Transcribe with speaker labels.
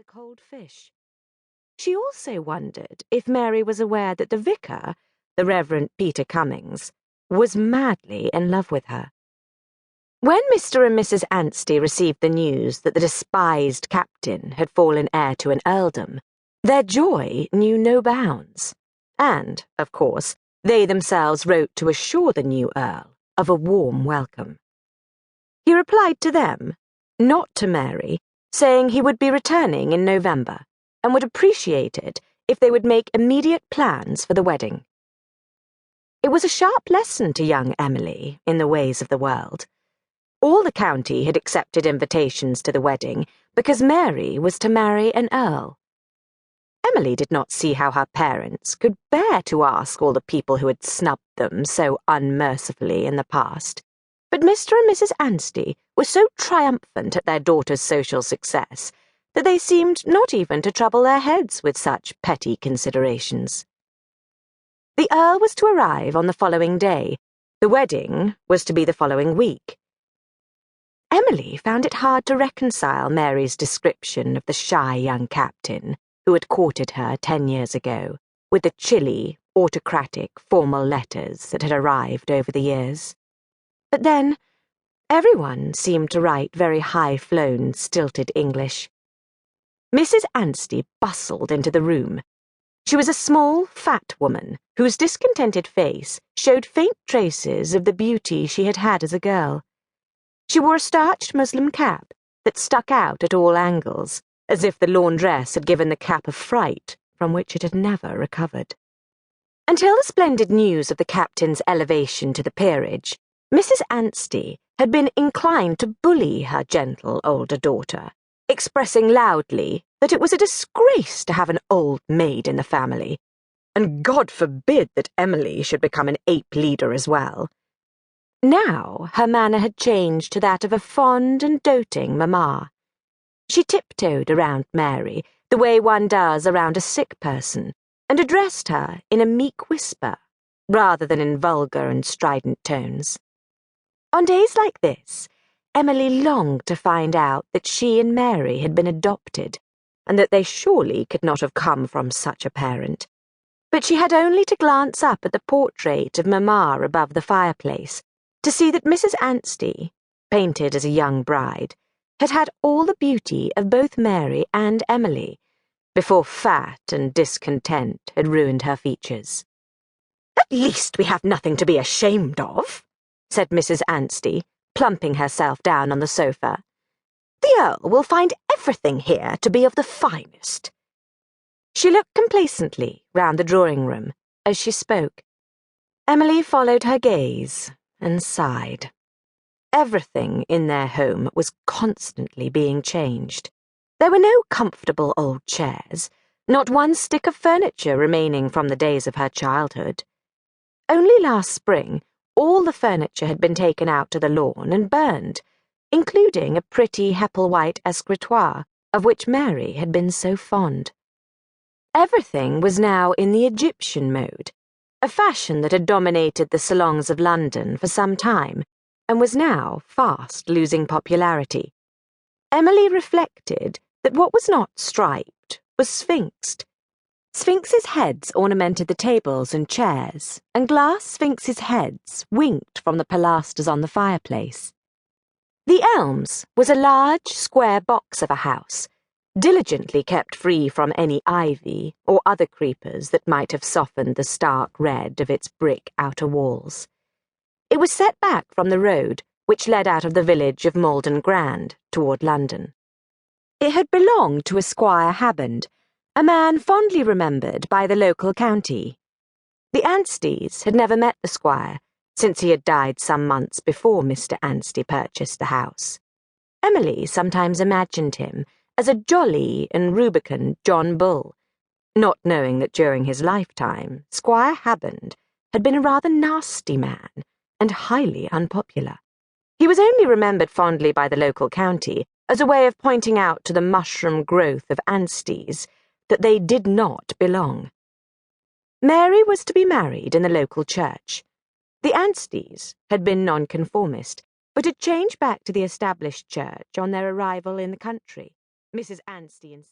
Speaker 1: a cold fish. She also wondered if Mary was aware that the vicar, the Reverend Peter Cummings, was madly in love with her. When Mr. and Mrs. Anstey received the news that the despised captain had fallen heir to an earldom, their joy knew no bounds, and, of course, they themselves wrote to assure the new earl of a warm welcome. He replied to them, not to Mary, saying he would be returning in November and would appreciate it if they would make immediate plans for the wedding. It was a sharp lesson to young Emily in the ways of the world. All the county had accepted invitations to the wedding because Mary was to marry an earl. Emily did not see how her parents could bear to ask all the people who had snubbed them so unmercifully in the past, but Mr. and Mrs. Anstey were so triumphant at their daughter's social success that they seemed not even to trouble their heads with such petty considerations. The earl was to arrive on the following day. The wedding was to be the following week. Emily found it hard to reconcile Mary's description of the shy young captain who had courted her 10 years ago with the chilly, autocratic, formal letters that had arrived over the years. But then, everyone seemed to write very high-flown, stilted English. Mrs. Anstey bustled into the room. She was a small, fat woman whose discontented face showed faint traces of the beauty she had had as a girl. She wore a starched muslin cap that stuck out at all angles, as if the laundress had given the cap a fright from which it had never recovered. Until the splendid news of the captain's elevation to the peerage, Mrs. Anstey had been inclined to bully her gentle older daughter, expressing loudly that it was a disgrace to have an old maid in the family, and God forbid that Emily should become an ape leader as well. Now her manner had changed to that of a fond and doting mamma. She tiptoed around Mary the way one does around a sick person, and addressed her in a meek whisper, rather than in vulgar and strident tones. On days like this, Emily longed to find out that she and Mary had been adopted, and that they surely could not have come from such a parent. But she had only to glance up at the portrait of Mamma above the fireplace to see that Mrs. Anstey, painted as a young bride, had had all the beauty of both Mary and Emily, before fat and discontent had ruined her features. "At least we have nothing to be ashamed of," said Mrs. Anstey, plumping herself down on the sofa. "The Earl will find everything here to be of the finest." She looked complacently round the drawing-room as she spoke. Emily followed her gaze and sighed. Everything in their home was constantly being changed. There were no comfortable old chairs, not one stick of furniture remaining from the days of her childhood. Only last spring, all the furniture had been taken out to the lawn and burned, including a pretty Hepplewhite escritoire of which Mary had been so fond. Everything was now in the Egyptian mode, a fashion that had dominated the salons of London for some time, and was now fast losing popularity. Emily reflected that what was not striped was sphinxed. Sphinxes' heads ornamented the tables and chairs, and glass sphinxes' heads winked from the pilasters on the fireplace. The Elms was a large, square box of a house, diligently kept free from any ivy or other creepers that might have softened the stark red of its brick outer walls. It was set back from the road which led out of the village of Malden Grand toward London. It had belonged to a Squire Habbond, a man fondly remembered by the local county. The Ansteys had never met the squire, since he had died some months before Mr. Anstey purchased the house. Emily sometimes imagined him as a jolly and rubicund John Bull, not knowing that during his lifetime Squire Habbond had been a rather nasty man and highly unpopular. He was only remembered fondly by the local county as a way of pointing out to the mushroom growth of Ansteys that they did not belong. Mary was to be married in the local church. The Ansteys had been nonconformist, but had changed back to the established church on their arrival in the country. Mrs. Anstey insisted.